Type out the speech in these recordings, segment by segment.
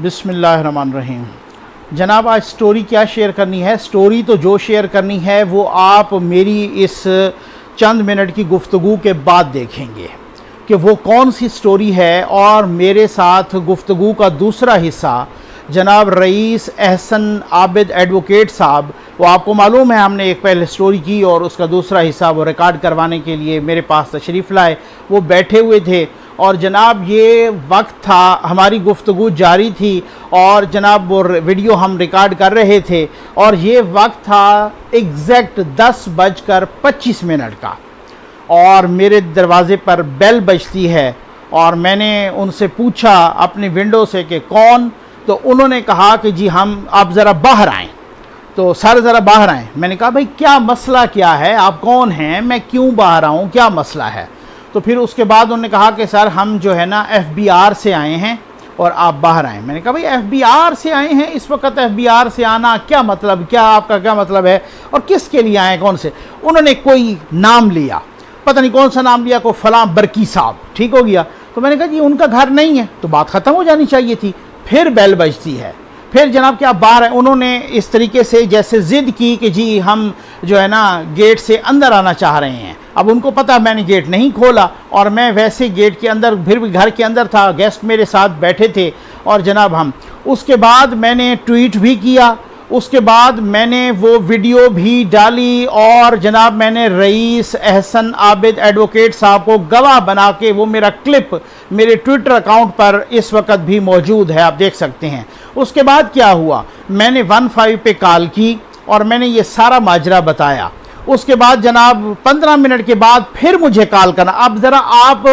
बिस्मिल्लाहिर्रहमानिर्रहीम। जनाब, आज स्टोरी क्या शेयर करनी है? स्टोरी तो जो शेयर करनी है वो आप मेरी इस चंद मिनट की गुफ्तगू के बाद देखेंगे कि वो कौन सी स्टोरी है। और मेरे साथ गुफ्तगू का दूसरा हिस्सा जनाब रईस एहसन आबिद एडवोकेट साहब, वो आपको मालूम है हमने एक पहले स्टोरी की और उसका दूसरा हिस्सा वो रिकॉर्ड करवाने के लिए मेरे पास तशरीफ़ लाए। वो बैठे हुए थे और जनाब ये वक्त था, हमारी गुफ्तगू जारी थी और जनाब वो वीडियो हम रिकॉर्ड कर रहे थे और ये वक्त था एग्जैक्ट 10:25 का और मेरे दरवाज़े पर बेल बजती है और मैंने उनसे पूछा अपनी विंडो से कि कौन, तो उन्होंने कहा कि जी हम, आप ज़रा बाहर आएँ। तो सर ज़रा बाहर आएँ। मैंने कहा भाई क्या मसला क्या है, आप कौन हैं, मैं क्यों बाहर आऊँ, क्या मसला है? तो फिर उसके बाद उन्होंने कहा कि सर हम जो है ना FBR से आए हैं और आप बाहर आएँ। मैंने कहा भाई FBR से आए हैं, इस वक्त FBR से आना क्या मतलब, क्या आपका क्या मतलब है और किसके लिए आए, कौन से? उन्होंने कोई नाम लिया, पता नहीं कौन सा नाम लिया, को फलां बरकी साहब। ठीक हो गया। तो मैंने कहा जी उनका घर नहीं है, तो बात ख़त्म हो जानी चाहिए थी। फिर बेल बजती है, फिर जनाब क्या बाहर है। उन्होंने इस तरीके से जैसे ज़िद की कि जी हम जो है ना गेट से अंदर आना चाह रहे हैं। अब उनको पता मैंने गेट नहीं खोला और मैं वैसे गेट के अंदर, फिर भी घर के अंदर था, गेस्ट मेरे साथ बैठे थे और जनाब हम, उसके बाद मैंने ट्वीट भी किया, उसके बाद मैंने वो वीडियो भी डाली और जनाब मैंने रईस एहसन आबिद एडवोकेट साहब को गवाह बना के वो मेरा क्लिप मेरे ट्विटर अकाउंट पर इस वक्त भी मौजूद है, आप देख सकते हैं। उसके बाद क्या हुआ, मैंने 15 पे कॉल की और मैंने ये सारा माजरा बताया। उसके बाद जनाब 15 मिनट के बाद फिर मुझे कॉल करना। अब ज़रा आप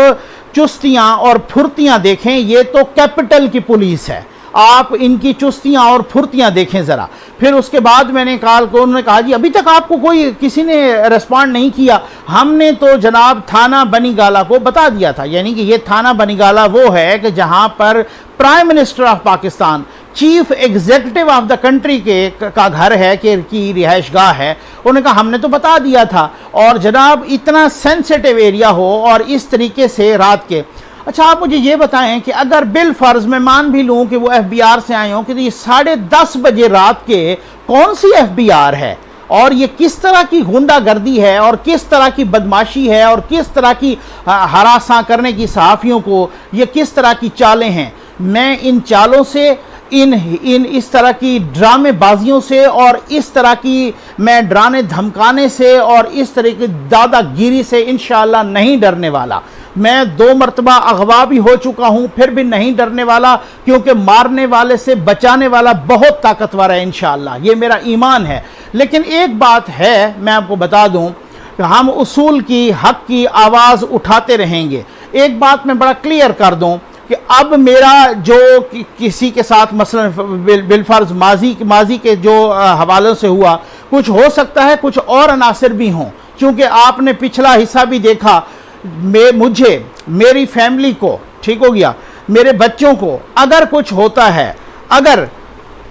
चुस्तियाँ और फुर्तियाँ देखें, ये तो कैपिटल की पुलिस है, आप इनकी चुस्तियाँ और फुर्तियाँ देखें ज़रा। फिर उसके बाद मैंने कॉल को, उन्होंने कहा जी अभी तक आपको कोई किसी ने रिस्पॉन्ड नहीं किया। हमने तो जनाब थाना बनीगाला को बता दिया था, यानी कि ये थाना बनीगाला वो है कि जहाँ पर prime minister of Pakistan, chief executive of the country का घर है, की रिहाइश गाह है। उन्होंने कहा हमने तो बता दिया था। और जनाब इतना सेंसिटिव एरिया हो और इस तरीके से रात के, अच्छा आप मुझे ये बताएं कि अगर बिल फर्ज मैं मान भी लूँ कि वो FBR से आए हों, कि तो ये 10:30 बजे रात के कौन सी FBR है और ये किस तरह की गुंडागर्दी है और किस तरह की बदमाशी है और किस तरह की हरासा करने की सहाफ़ियों को, ये किस तरह की चालें हैं। मैं इन चालों से, इन इस तरह की ड्रामेबाजियों से और इस तरह की मैं डराने धमकाने से और इस तरह की दादागिरी से इंशाअल्लाह नहीं डरने वाला। मैं 2 मरतबा अगवा भी हो चुका हूँ, फिर भी नहीं डरने वाला, क्योंकि मारने वाले से बचाने वाला बहुत ताकतवर है इंशाअल्लाह, ये मेरा ईमान है। लेकिन एक बात है, मैं आपको बता दूँ कि हम उसूल की, हक की आवाज़ उठाते रहेंगे। एक बात मैं बड़ा क्लियर कर दूँ कि अब मेरा जो किसी के साथ मसलन बिलफर्ज माजी के जो हवालों से हुआ, कुछ हो सकता है कुछ और अनासर भी हों, क्योंकि आपने पिछला हिस्सा भी देखा। मुझे, मेरी फैमिली को, ठीक हो गया, मेरे बच्चों को अगर कुछ होता है, अगर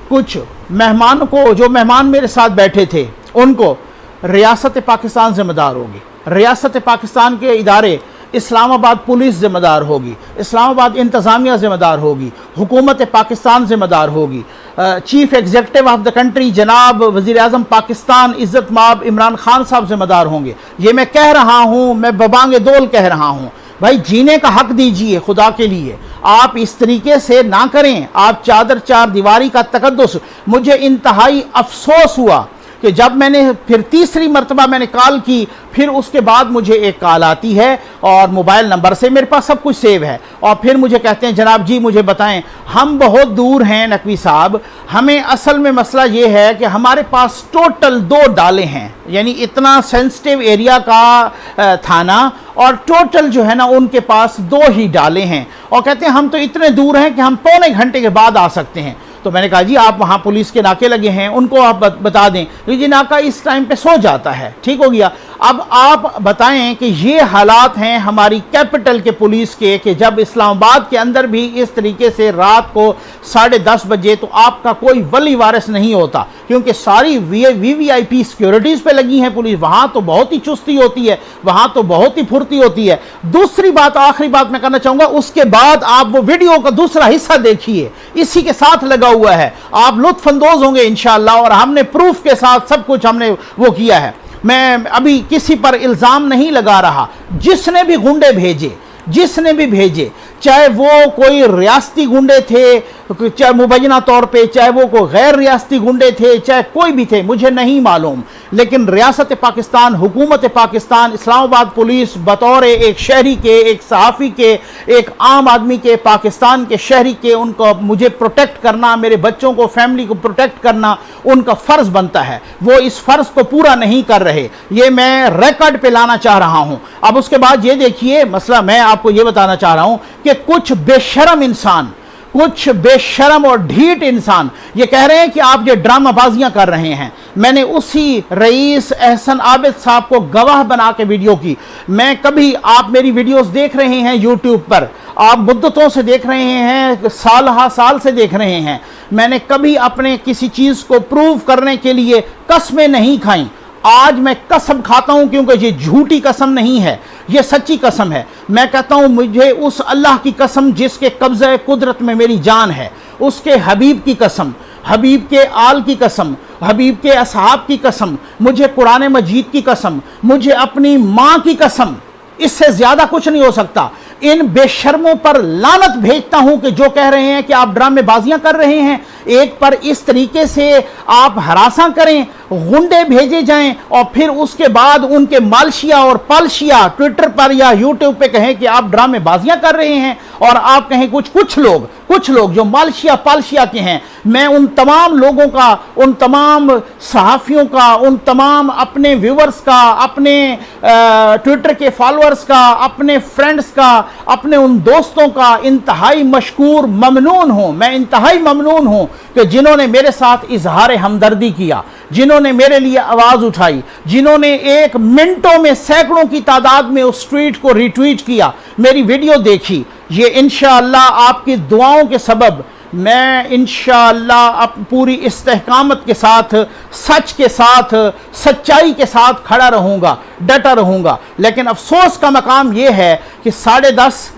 कुछ मेहमान को, जो मेहमान मेरे साथ बैठे थे, उनको रियासत पाकिस्तान ज़िम्मेदार होगी, रियासत पाकिस्तान के इदारे, इस्लामाबाद पुलिस ज़िम्मेदार होगी, इस्लामाबाद इंतज़ामिया ज़िम्मेदार होगी, हुकूमत पाकिस्तान ज़िम्मेदार होगी, chief executive of the country जनाब वज़ीर आज़म पाकिस्तान इज़्ज़त माब इमरान खान साहब ज़िम्मेदार होंगे। ये मैं कह रहा हूँ, मैं बबांगे दोल कह रहा हूँ। भाई जीने का हक दीजिए खुदा के लिए, आप इस तरीके से ना करें, आप चादर चार दीवारी का तकद्दुस। मुझे इंतहाई अफसोस हुआ कि जब मैंने फिर तीसरी मरतबा मैंने कॉल की, फिर उसके बाद मुझे एक कॉल आती है और मोबाइल नंबर से, मेरे पास सब कुछ सेव है, और फिर मुझे कहते हैं जनाब जी मुझे बताएं, हम बहुत दूर हैं नकवी साहब, हमें असल में मसला ये है कि हमारे पास टोटल 2 डाले हैं, यानी इतना सेंसिटिव एरिया का थाना और टोटल जो है ना उनके पास 2 ही डाले हैं, और कहते हैं हम तो इतने दूर हैं कि हम पौने घंटे के बाद आ सकते हैं। तो मैंने कहा जी आप वहाँ पुलिस के नाके लगे हैं, उनको आप बता दें, ये नाका इस टाइम पे सो जाता है। ठीक हो गया। अब आप बताएं कि ये हालात हैं हमारी कैपिटल के पुलिस के, कि जब इस्लामाबाद के अंदर भी इस तरीके से रात को 10:30 बजे तो आपका कोई वली वारिस नहीं होता, क्योंकि सारी वीवीआईपी सिक्योरिटीज़ पे लगी हैं पुलिस। वहाँ तो बहुत ही चुस्ती होती है, वहाँ तो बहुत ही फुर्ती होती है। दूसरी बात, आखिरी बात मैं करना चाहूँगा, उसके बाद आप वो वीडियो का दूसरा हिस्सा देखिए, इसी के साथ लगा हुआ है, आप लुत्फानंदोज होंगे इंशाअल्लाह। और हमने प्रूफ के साथ सब कुछ हमने वो किया है। मैं अभी किसी पर इल्ज़ाम नहीं लगा रहा, जिसने भी गुंडे भेजे, जिसने भी भेजे, चाहे वो कोई रियासती गुंडे थे, चाहे मुबैना तौर पे, चाहे वो कोई गैर रियासती गुंडे थे, चाहे कोई भी थे, मुझे नहीं मालूम, लेकिन रियासत पाकिस्तान, हुकूमत पाकिस्तान, इस्लामाबाद पुलिस बतौर एक शहरी के, एक सहाफ़ी के, एक आम आदमी के, पाकिस्तान के शहरी के, उनको मुझे प्रोटेक्ट करना, मेरे बच्चों को, फैमिली को प्रोटेक्ट करना उनका फ़र्ज़ बनता है। वो इस फ़र्ज़ को पूरा नहीं कर रहे, ये मैं रिकॉर्ड पे लाना चाह रहा हूँ। अब उसके बाद ये देखिए मसला, मैं आपको ये बताना चाह रहा हूँ कि कुछ बेशरम इंसान, कुछ बेशरम और ढीठ इंसान ये कह रहे हैं कि आप ये ड्रामाबाजियां कर रहे हैं। मैंने उसी रईस एहसन आबिद साहब को गवाह बना के वीडियो की। मैं कभी, आप मेरी वीडियोस देख रहे हैं यूट्यूब पर, आप मुद्दतों से देख रहे हैं, साल से देख रहे हैं, मैंने कभी अपने किसी चीज़ को प्रूव करने के लिए कस्में नहीं खाई। आज मैं कसम खाता हूं, क्योंकि ये झूठी कसम नहीं है, ये सच्ची कसम है। मैं कहता हूं मुझे उस अल्लाह की कसम जिसके कब्ज़े कुदरत में मेरी जान है, उसके हबीब की कसम, हबीब के आल की कसम, हबीब के असहाब की कसम, मुझे कुरान मजीद की कसम, मुझे अपनी माँ की कसम, इससे ज़्यादा कुछ नहीं हो सकता। इन बेशर्मों पर लानत भेजता हूं कि जो कह रहे हैं कि आप ड्रामेबाजियां कर रहे हैं, एक पर इस तरीके से आप हरासा करें, गुंडे भेजे जाएं और फिर उसके बाद उनके मालशिया और पालशिया ट्विटर पर या यूट्यूब पे कहें कि आप ड्रामेबाजियां कर रहे हैं, और आप कहें कुछ लोग जो मालशिया पालशिया के हैं। मैं उन तमाम लोगों का, उन तमाम सहाफ़ियों का, उन तमाम अपने व्यूवर्स का, अपने ट्विटर के फॉलोअर्स का, अपने फ्रेंड्स का, अपने उन दोस्तों का इंतहाई मशकूर ममनून हूं। मैं इंतहाई ममनून हूं कि जिन्होंने मेरे साथ इजहार हमदर्दी किया, जिन्होंने मेरे लिए आवाज़ उठाई, जिन्होंने एक मिनटों में सैकड़ों की तादाद में उस ट्वीट को रिट्वीट किया, मेरी वीडियो देखी। ये इंशाअल्लाह आपकी दुआओं के सबब मैं इंशाअल्लाह पूरी इस्तेहकामत के साथ, सच के साथ, सच्चाई के साथ खड़ा रहूँगा, डटा रहूँगा। लेकिन अफसोस का मकाम यह है कि 10:30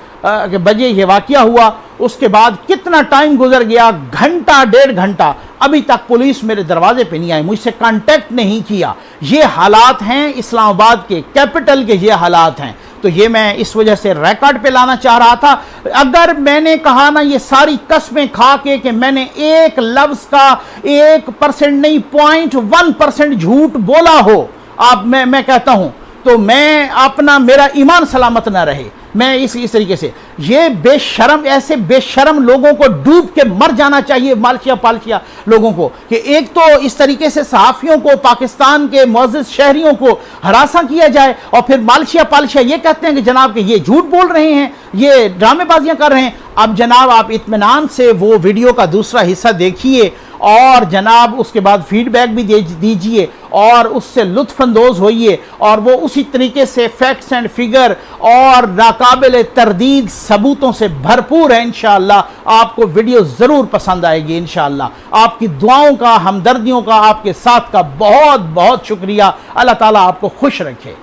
बजे ये वाक़या हुआ, उसके बाद कितना टाइम गुजर गया, घंटा 1.5 घंटा, अभी तक पुलिस मेरे दरवाजे पे नहीं आई, मुझसे कांटेक्ट नहीं किया। ये हालात हैं इस्लामाबाद के, कैपिटल के ये हालात हैं। तो ये मैं इस वजह से रिकॉर्ड पे लाना चाह रहा था। अगर मैंने कहा ना ये सारी कस्में खा के कि मैंने एक लफ्ज़ का 1% नहीं 0.1% झूठ बोला हो, आप मैं कहता हूं तो मैं अपना, मेरा ईमान सलामत ना रहे। मैं इस तरीके से, ये बेशरम, ऐसे बेशरम लोगों को डूब के मर जाना चाहिए, मालशिया पालशिया लोगों को, कि एक तो इस तरीके से सहाफ़ियों को, पाकिस्तान के मुअज़्ज़िज़ शहरियों को हरासा किया जाए, और फिर मालशिया पालशिया ये कहते हैं कि जनाब कि ये झूठ बोल रहे हैं, ये ड्रामेबाजियां कर रहे हैं। अब जनाब आप इत्मीनान से वो वीडियो का दूसरा हिस्सा देखिए, और जनाब उसके बाद फीडबैक भी दीजिए, और उससे लुत्फ़अंदोज़ होइए, और वो उसी तरीके से फैक्ट्स एंड फिगर और नाकाबिल तरदीद सबूतों से भरपूर है। इंशाअल्लाह आपको वीडियो ज़रूर पसंद आएगी। इंशाअल्लाह आपकी दुआओं का, हमदर्दियों का, आपके साथ का बहुत बहुत शुक्रिया। अल्लाह ताला आपको खुश रखे।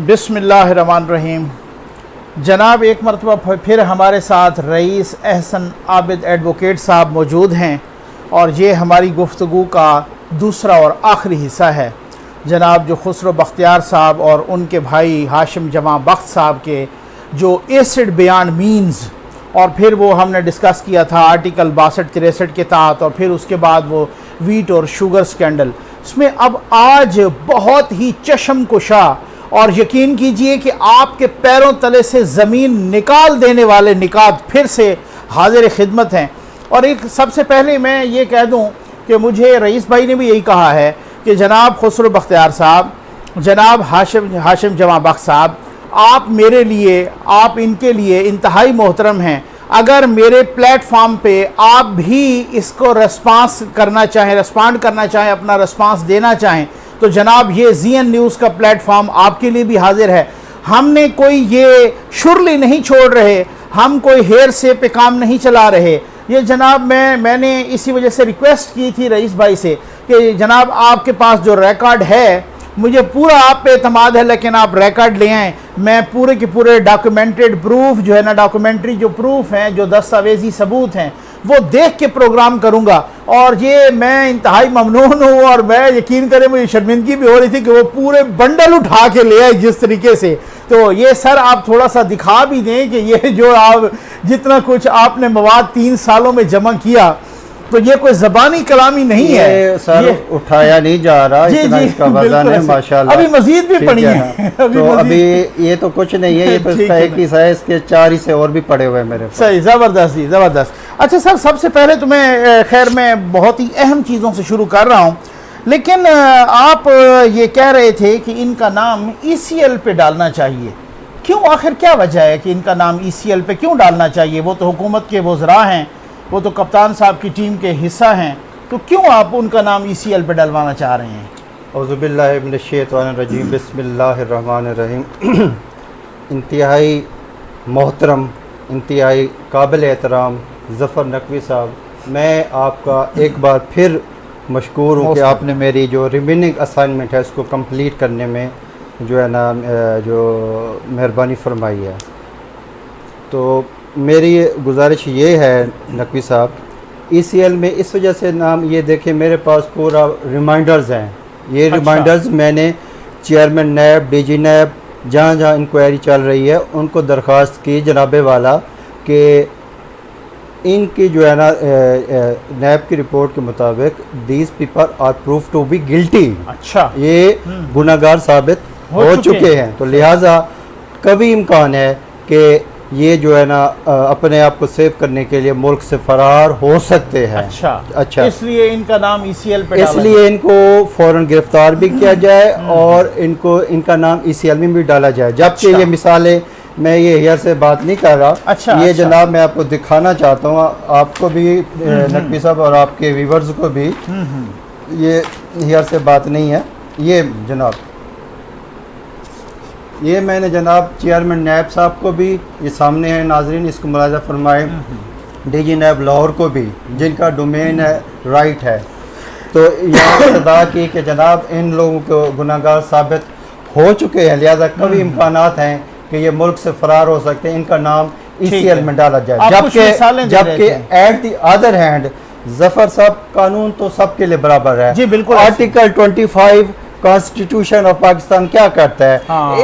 बिस्मिल्लाहिर्रहमानिर्रहीम। जनाब एक मरतबा फिर हमारे साथ रईस एहसन आबिद एडवोकेट साहब मौजूद हैं, और ये हमारी गुफ्तगू का दूसरा और आखिरी हिस्सा है। जनाब जो खुसरो बख्तियार साहब और उनके भाई हाशिम जमा बख्त साहब के जो एसिड बयान मीन्स, और फिर वो हमने डिस्कस किया था आर्टिकल 62-63 के तहत, और फिर उसके बाद वो वीट और शुगर स्कैंडल, इसमें अब आज बहुत ही चशमकुशा, और यकीन कीजिए कि आपके पैरों तले से ज़मीन निकाल देने वाले निकात फिर से हाजिर खिदमत हैं। और एक सबसे पहले मैं ये कह दूं कि मुझे रईस भाई ने भी यही कहा है कि जनाब खुसरो बख्तियार साहब, जनाब हाशिम जमा बख्त साहब, आप मेरे लिए, आप इनके लिए इंतहाई मोहतरम हैं। अगर मेरे प्लेटफॉर्म पे आप भी इसको रिस्पांस करना चाहें, रिस्पॉन्ड करना चाहें, अपना रिस्पांस देना चाहें, तो जनाब ये ZN न्यूज़ का प्लेटफॉर्म आपके लिए भी हाजिर है। हमने कोई ये शुरली नहीं छोड़ रहे, हम कोई हेर से पे काम नहीं चला रहे। ये जनाब मैंने इसी वजह से रिक्वेस्ट की थी रईस भाई से कि जनाब आपके पास जो रिकॉर्ड है, मुझे पूरा आप पे एतमाद है, लेकिन आप रिकॉर्ड ले आएँ। मैं पूरे के पूरे डॉक्यूमेंटेड प्रूफ जो है ना, डॉक्यूमेंट्री जो प्रूफ हैं, जो दस्तावेजी सबूत हैं, वो देख के प्रोग्राम करूँगा। और ये मैं इंतहाई ममनून हूँ, और मैं यकीन करें मुझे शर्मिंदगी भी हो रही थी कि वो पूरे बंडल उठा के ले आए जिस तरीके से। तो ये सर आप थोड़ा सा दिखा भी दें कि ये जो आप जितना कुछ आपने मवाद 3 सालों में जमा किया, तो ये कोई ज़बानी कलामी नहीं है सर, ये उठाया नहीं जा रहा, इतना इसका वजन है माशाल्लाह। अभी मजीद भी पड़ी है, अभी ये तो कुछ नहीं है, ये तो इसका एक ही है, इसके 4 ही से और भी पड़े हुए हैं मेरे पास। सही, ज़बरदस्त जी, ज़बरदस्त। अच्छा सर, सबसे पहले तो मैं खैर मैं बहुत ही अहम चीज़ों से शुरू कर रहा हूँ, लेकिन आप ये कह रहे थे कि इनका नाम ECL पे डालना चाहिए। क्यों, आखिर क्या वजह है कि इनका नाम ECL पे क्यों डालना चाहिए? वो तो हुकूमत के वज़रा हैं, वो तो कप्तान साहब की टीम के हिस्सा हैं, तो क्यों आप उनका नाम ECL पे डलवाना चाह रहे हैं? औज़ुबिल्लाहि मिनश्शैतानिर्रजीम, बिस्मिल्लाहिर्रहमानिर्रहीम। इंतहाई मोहतरम, इंतहाई काबिल एहतराम ज़फ़र नकवी साहब, मैं आपका एक बार फिर मशकूर हूँ कि आपने मेरी जो रिमेनिंग असाइनमेंट है उसको कंप्लीट करने में जो है ना जो मेहरबानी फरमाई है। तो मेरी गुजारिश ये है नकवी साहब, ECL में इस वजह से नाम, ये देखें मेरे पास पूरा रिमाइंडर्स हैं। ये रिमाइंडर्स मैंने चेयरमैन नैब, DG नैब, जहाँ जहाँ इंक्वायरी चल रही है उनको दरख्वास्त की जनाबे वाला कि इनकी जो है ना नैब की रिपोर्ट के मुताबिक these people are prove to be guilty. अच्छा, ये गुनाहगार साबित हो चुके हैं, तो लिहाजा कभी इम्कान है कि ये जो है ना अपने आप को सेव करने के लिए मुल्क से फरार हो सकते हैं। अच्छा, इसलिए इनका नाम ECL पे डाला, इसलिए इनको फ़ौरन गिरफ्तार भी किया जाए और इनका नाम ECL में भी डाला जाए। जबकि ये मिसालें, मैं ये हेयर से बात नहीं कर रहा, ये जनाब मैं आपको दिखाना चाहता हूँ, आपको भी नकवी साहब और आपके व्यूवर्स को भी, ये हेयर से बात नहीं है। ये जनाब, ये मैंने जनाब चेयरमैन नैब साहब को भी, ये सामने है नाजरीन, इसको मुलाजा फरमाए, DG नैब लाहौर को भी, जिनका डोमेन है राइट है, तो यहाँ सदा की कि जनाब इन लोगों को गुनाहगार साबित हो चुके हैं, लिहाजा कभी इम्कानात हैं कि ये मुल्क से फरार हो सकते हैं, इनका नाम ECL में डाला जाए। जबकि at the other hand Zafar साहब, कानून तो सबके लिए बराबर है। जी बिल्कुल। आर्टिकल 25 कॉन्स्टिट्यूशन ऑफ पाकिस्तान क्या करता है?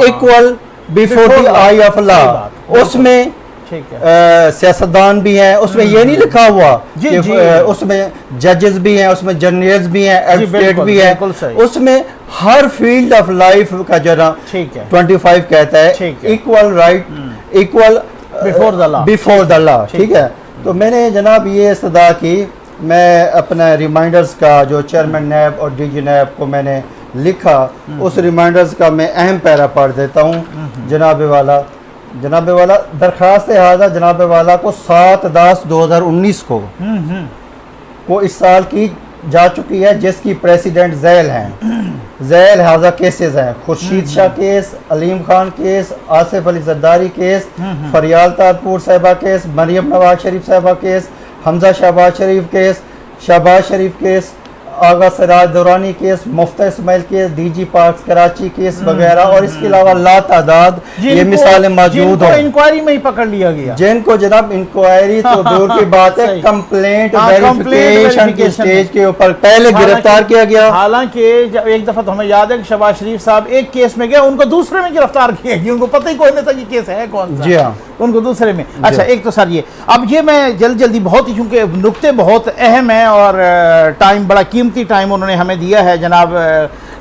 Equal before the I of law. उसमें सियासतदान भी हैं, उसमें ये नहीं लिखा हुआ कि उसमें जजेस भी हैं, उसमें जर्नलिस्ट भी हैं, एडवोकेट भी हैं, उसमें हर फील्ड ऑफ लाइफ का जरा 25 कहता है equal right, equal before the law. ठीक है, तो मैंने जनाब ये इस्तदा की, मैं अपना रिमाइंडर्स का जो चेयरमैन नैब और DG नैब को मैंने लिखा, उस रिमाइंडर्स का मैं अहम पैरा पढ़ देता हूँ। जनाबे वाला दरख्वास्त हाज़ा जनाबे वाला को 7/10/2019 को इस साल की जा चुकी है, जिसकी प्रेसिडेंट जैल हैं। जैल हाज़ा केसेस हैं, Khurshid Shah case, Aleem Khan case, Asif Ali Zardari case, Faryal Talpur sahiba case, Maryam Nawaz Sharif sahiba case, Hamza Shahbaz Sharif case, Shahbaz Sharif case, Agha Siraj Durrani case, Miftah Ismail case, DG parks Karachi case वगैरह, और इसके अलावा ला तादाद ये मिसालें मौजूद हैं। इंक्वायरी में ही पकड़ लिया गया, जिनको जनाब इंक्वायरी तो दूर की बात है, कंप्लेंट वेरिफिकेशन के स्टेज के ऊपर पहले गिरफ्तार किया गया। हालांकि एक दफा तो हमें याद है कि शहबाज शरीफ साहब एक केस में गए, उनको दूसरे में गिरफ्तार किया गया, उनको पता ही कोई नहीं था ये केस है कौन सा। जी हाँ, उनको दूसरे में। अच्छा, एक तो सर ये, अब ये मैं जल्दी बहुत ही, क्योंकि नुक्ते बहुत अहम हैं और टाइम बड़ा कीमती टाइम उन्होंने हमें दिया है जनाब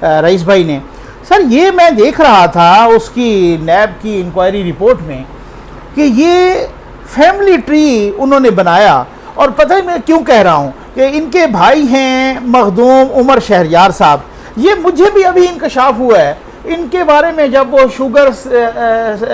रईस भाई ने। सर ये मैं देख रहा था उसकी नैब की इंक्वायरी रिपोर्ट में कि ये फैमिली ट्री उन्होंने बनाया, और पता है मैं क्यों कह रहा हूँ कि इनके भाई हैं मखदूम उमर शहरयार साहब। ये मुझे भी अभी इंकशाफ हुआ है इनके बारे में, जब वो शुगर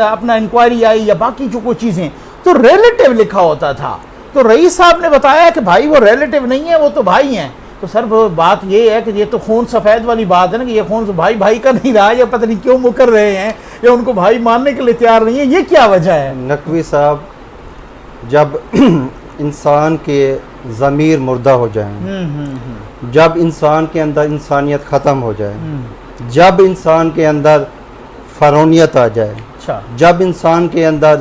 अपना इंक्वायरी आई या बाकी जो कुछ चीज़ें, तो रिलेटिव लिखा होता था। तो रईस साहब ने बताया कि भाई वो रिलेटिव नहीं है, वो तो भाई हैं। तो सर वो बात ये है कि ये तो खून सफ़ेद वाली बात है ना, कि ये खून भाई भाई का नहीं रहा, या पता नहीं क्यों मुकर रहे हैं, या उनको भाई मानने के लिए तैयार नहीं है, ये क्या वजह है? नकवी साहब, जब इंसान के ज़मीर मुर्दा हो जाए, जब इंसान के अंदर इंसानियत ख़त्म हो जाए, जब इंसान के अंदर फ़रौनियत आ जाए, अच्छा, जब इंसान के अंदर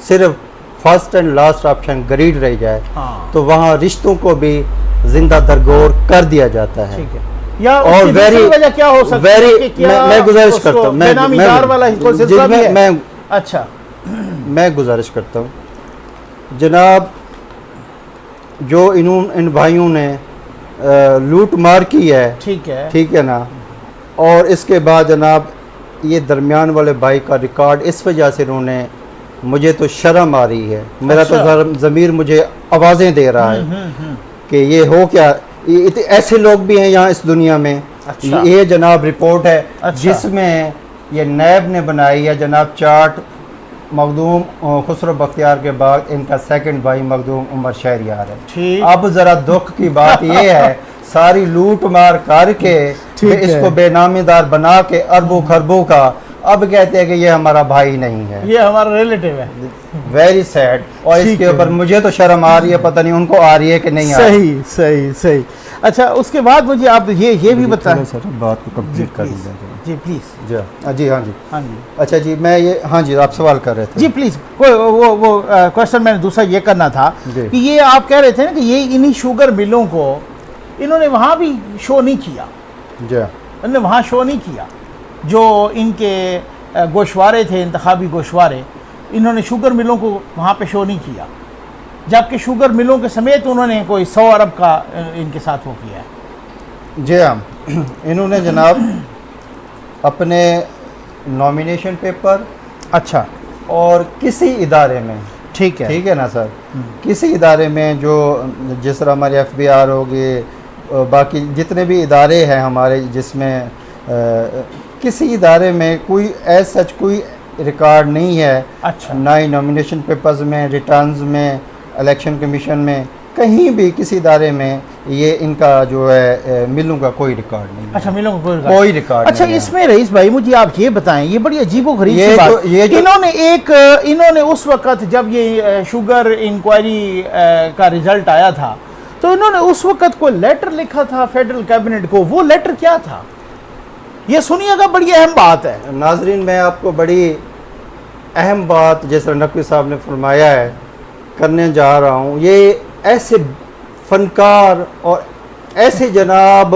सिर्फ first and last option greed रह जाए, हाँ। तो वहाँ रिश्तों को भी जिंदा दरगोर कर दिया जाता है। ठीक है। या और वेरी वजह क्या हो सकती है कि क्या मैं गुजारिश करता हूँ, अच्छा, मैं गुजारिश करता हूँ जनाब, जो इन भाइयों ने लूट मार की है, ठीक है ना, और इसके बाद जनाब ये दरमियान वाले भाई का रिकॉर्ड इस वजह से इन्होंने, मुझे तो शर्म आ रही है, मेरा अच्छा। तो ज़मीर मुझे आवाज़ें दे रहा है कि ये हो क्या, ऐसे लोग भी हैं यहाँ इस दुनिया में। अच्छा। ये जनाब रिपोर्ट है, अच्छा। जिसमें ये नैब ने बनाई है जनाब चार्ट, मखदूम खुसरो बख्तियार के बाद इनका सेकंड भाई मखदूम उमर शहरियार है। अब ज़रा दुख की बात ये है, सारी लूट मार करके इसको बेनामीदार बना के अरबों खरबों का, अब कहते हैं कि ये हमारा भाई नहीं है, ये हमारा रिलेटिव है। Very sad. और इसके ऊपर मुझे तो शर्म आ रही है, पता नहीं उनको आ रही है कि नहीं आ रही। सही सही सही। अच्छा, उसके बाद मुझे आप ये भी बताएं सर, बात को कंप्लीट कर दीजिए जी प्लीज़। जी हाँ जी हाँ जी। अच्छा जी, मैं ये, हाँ जी, आप सवाल कर रहे थे जी प्लीज़। वो क्वेश्चन मैंने दूसरा ये करना था कि ये आप कह रहे थे ना कि ये इन्हीं शुगर मिलों को इन्होंने वहाँ भी शो नहीं किया जी, इन्होंने वहाँ शो नहीं किया, जो इनके गोशवारे थे, इंतखाबी गोशवारे, इन्होंने शुगर मिलों को वहाँ पे शो नहीं किया, जबकि शुगर मिलों के समेत उन्होंने कोई 100 अरब का इनके साथ वो किया है। जी हाँ, इन्होंने जनाब अपने नॉमिनेशन पेपर, अच्छा, और किसी इदारे में, ठीक है ना सर, किसी इदारे में, जो जिस तरह हमारे FBR होगी, बाकी जितने भी इदारे हैं हमारे, जिसमें किसी इदारे में कोई एज सच कोई रिकॉर्ड नहीं है। अच्छा। ना ही नॉमिनेशन पेपर्स में, रिटर्न्स में, इलेक्शन कमीशन में, कहीं भी किसी इदारे में ये इनका जो है मिलों का कोई रिकॉर्ड नहीं है। अच्छा, मिलों का कोई रिकॉर्ड अच्छा, नहीं है। इसमें रईस भाई मुझे आप ये बताएं, ये बड़ी अजीबोगरीब सी बात, इन्होंने उस वक्त जब ये शुगर इंक्वायरी का रिजल्ट आया था, तो इन्होंने उस वक्त कोई लेटर लिखा था फेडरल कैबिनेट को, वो लेटर क्या था? ये सुनिएगा, बड़ी अहम बात है। नाजरीन, मैं आपको बड़ी अहम बात, जैसे नकवी साहब ने फरमाया है, करने जा रहा हूँ। ये ऐसे फनकार और ऐसे जनाब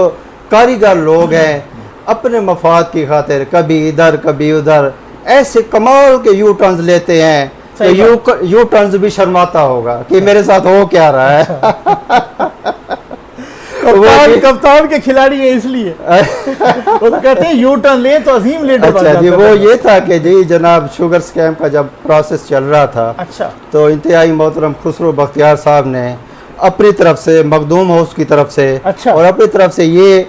कारीगर लोग हैं, अपने मफाद की खातिर कभी इधर कभी उधर ऐसे कमाल के यू टर्न्स लेते हैं, तो यू टर्न्स भी शर्माता होगा कि मेरे साथ हो क्या रहा है। कप्तान के खिलाड़ी है, इसलिए वो तो कहते हैं यू टर्न ले तो अजीम लीडर। अच्छा जी, वो ये था कि जी जनाब शुगर स्कैम का जब प्रोसेस चल रहा था, अच्छा, तो इंतहाई मोहतरम खुसरो बख्तियार साहब ने अपनी तरफ से, मखदूम हाउस की तरफ से, अच्छा, और अपनी तरफ से ये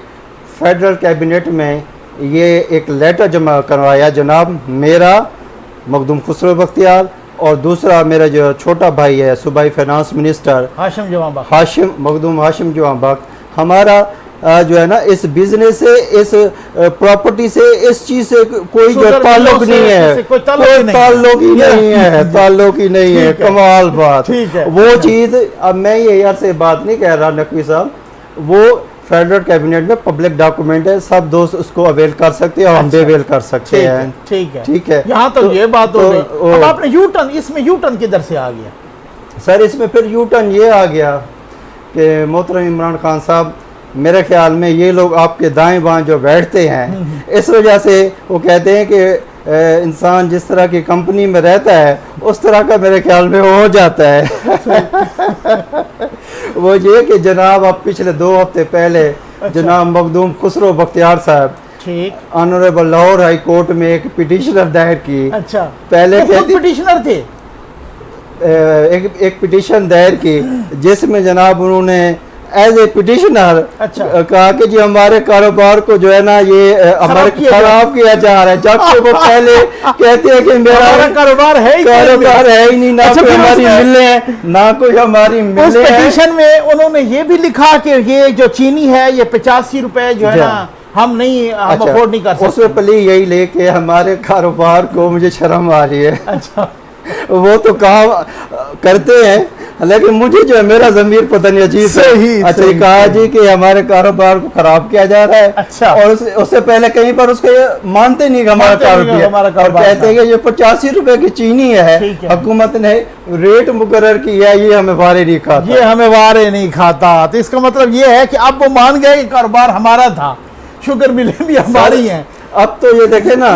फेडरल कैबिनेट में ये एक लेटर जमा करवाया, जनाब मेरा मखदूम खुसरो बख्तियार और दूसरा मेरा जो छोटा भाई है सूबाई फाइनेंस मिनिस्टर मखदूम हाशिम जवां, हमारा जो है ना इस बिजनेस से, इस प्रॉपर्टी से, इस चीज से कोई जो ताल्लुक नहीं है, कोई ताल्लुक ही नहीं है। कमाल बात, वो चीज, अब मैं ये यार से बात नहीं कह रहा नकवी साहब, वो फेडरल कैबिनेट में पब्लिक डॉक्यूमेंट है, सब दोस्त उसको अवेल कर सकते हैं और हम भी अवेल कर सकते हैं। ठीक है। यहाँ तो ये बात हो गई। अब आपने यू टर्न, इसमें यू टर्न किधर से आ गया? सर, इसमें फिर यू टर्न ये आ गया कि मोहतरम इमरान खान साहब, मेरे ख्याल में ये लोग आपके दाएं बाएं जो बैठते हैं, इस वजह से वो कहते हैं कि इंसान जिस तरह की कंपनी में रहता है उस तरह का मेरे ख्याल में हो जाता है। वो ये कि जनाब आप पिछले 2 हफ्ते पहले, अच्छा, जनाब मखदूम खुसरो बख्तियार साहब, ठीक, ऑनरेबल लाहौर हाई कोर्ट में एक पिटिशनर दायर की। अच्छा, पहले तो पिटिशनर थे, एक पिटिशन दायर की, जिसमें जनाब उन्होंने एज ए पिटिशनर अच्छा। कहा कि जी हमारे कारोबार को जो है ना ये हमारे खराब किया जा रहा है, जबकि वो पहले कहते हैं कि मेरा कारोबार है ही नहीं, ना कोई हमारी मिले हैं, ना कोई हमारी मिले। उस पिटीशन में उन्होंने ये भी लिखा कि ये जो चीनी है ये 85 रुपए जो है ना हम अफोर्ड नहीं कर सकते। उसमें पहले यही लेके हमारे कारोबार को मुझे शर्म आ रही है। अच्छा वो तो कहा करते हैं, लेकिन मुझे जो है मेरा ज़मीर पता नहीं अजीब है। अच्छा कहा जी कि हमारे कारोबार को खराब किया जा रहा है। अच्छा। और उससे पहले कहीं पर उसको मानते नहीं कि हमारा कारोबार, कहते हैं कि ये 85 रुपए की चीनी है, हुकूमत ने रेट मुकर्रर किया है, ये हमें वारे नहीं खाता, ये हमें वारे नहीं खाता। तो इसका मतलब ये है कि अब वो मान गए कि कारोबार हमारा था, शुगर मिलें भी हमारी हैं। अब तो ये देखे ना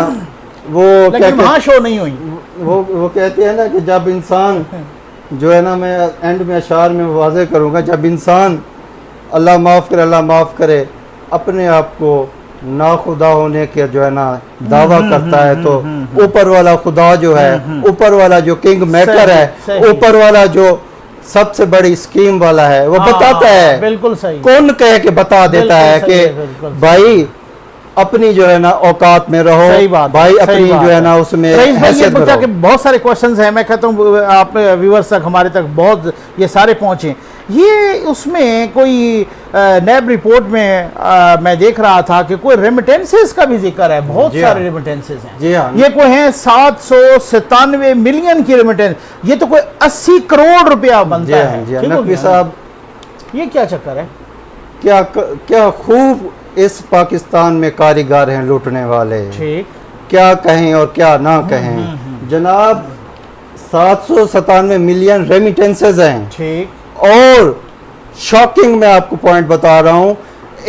वो लेकिन वहाँ शो नहीं हुई। वो कहते हैं ना कि जब इंसान जो है ना, मैं एंड में अशार में वाज़े करूँगा, जब इंसान अल्लाह माफ़ करे, अल्लाह माफ़ करे, अपने आप को नाखुदा होने के जो है ना दावा करता है, तो ऊपर वाला खुदा जो है, ऊपर वाला जो किंग मेकर है, ऊपर वाला जो सबसे बड़ी स्कीम वाला है, वो बताता है। बिल्कुल सही। कौन कह के बता देता है कि भाई अपनी जो है ना औकात में रहो, सही बात, भाई सही अपनी बात जो है ना उसमें हैसियत में रहो। बहुत सारे क्वेश्चंस हैं, मैं कहता हूँ आप व्यूअर्स तक, हमारे तक बहुत ये सारे पहुँचे। ये उसमें कोई नैब रिपोर्ट में मैं देख रहा था कि कोई रेमिटेंसेस का भी जिक्र है, बहुत सारे रेमिटेंसेस हैं। जी हाँ। ये कोई है 797 मिलियन की रेमिटेंस, ये तो कोई 80 करोड़ रुपया बनता है। नकवी साहब, ये क्या चक्कर है? क्या खूब इस पाकिस्तान में कारीगर हैं लूटने वाले, ठीक, क्या कहें और क्या ना कहें। जनाब 797 मिलियन रेमिटेंसेज हैं, ठीक। और शॉकिंग मैं आपको पॉइंट बता रहा हूं,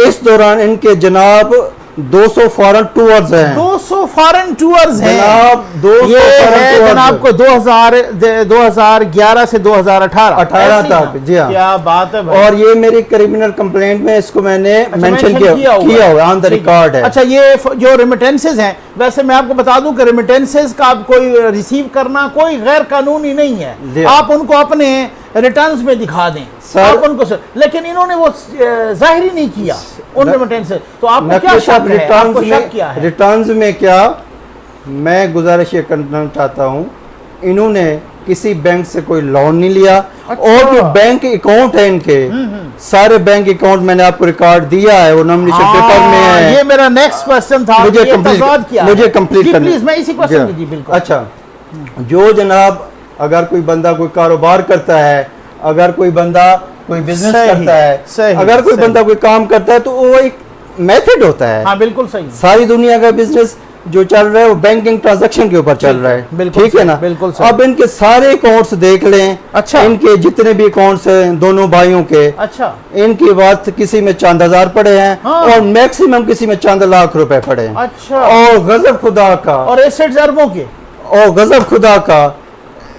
इस दौरान इनके जनाब 200 फॉरेन टूर्स हैं। 200 फॉरेन टूर्स हैं जनाब। 200 है जनाब को 2011 से 2018 तक। जी हाँ, क्या बात है भाई। और ये मेरी क्रिमिनल कंप्लेंट में इसको मैंने मेंशन किया हुआ, ऑन द रिकॉर्ड है। अच्छा, ये जो रेमिटेंसेज हैं, वैसे मैं आपको बता दूं कि रेमिटेंसेज का आप कोई रिसीव करना कोई गैर कानूनी नहीं है। आप उनको अपने रिटर्न्स में दिखा दें आप उनको, लेकिन इन्होंने वो जाहिर ही नहीं किया उन रेमिटेंसेज। तो आपको क्या शक है? आपको शक क्या है? रिटर्न्स में क्या, मैं गुजारिश ये करना चाहता हूँ, इन्होंने किसी बैंक से कोई लोन नहीं लिया। अच्छा। और जो बैंक अकाउंट है इनके, सारे बैंक अकाउंट मैंने आपको रिकॉर्ड दिया है, वो नॉमिनेशन पेपर में है। ये मेरा नेक्स्ट क्वेश्चन था, मुझे कंप्लीट करना, प्लीज मैं इसी क्वेश्चन की। बिल्कुल। अच्छा, जो जनाब अगर कोई बंदा कोई कारोबार करता है, अगर कोई बंदा कोई बिजनेस करता है, अगर कोई बंदा कोई काम करता है, तो वो एक मेथड होता है। हाँ, बिल्कुल सही। सारी दुनिया का बिजनेस जो चल रहा है वो बैंकिंग ट्रांजैक्शन के ऊपर चल रहा है, ठीक है ना? बिल्कुल। अब इनके सारे अकाउंट्स देख लें। अच्छा। इनके जितने भी अकाउंट्स हैं दोनों भाइयों के, अच्छा, इनकी वर्थ किसी में चंद हजार पड़े हैं। हाँ। और मैक्सिमम किसी में चंद लाख रुपए पड़े हैं। अच्छा। और गजब खुदा का, और एसेट्स अरबों के, और गजब खुदा का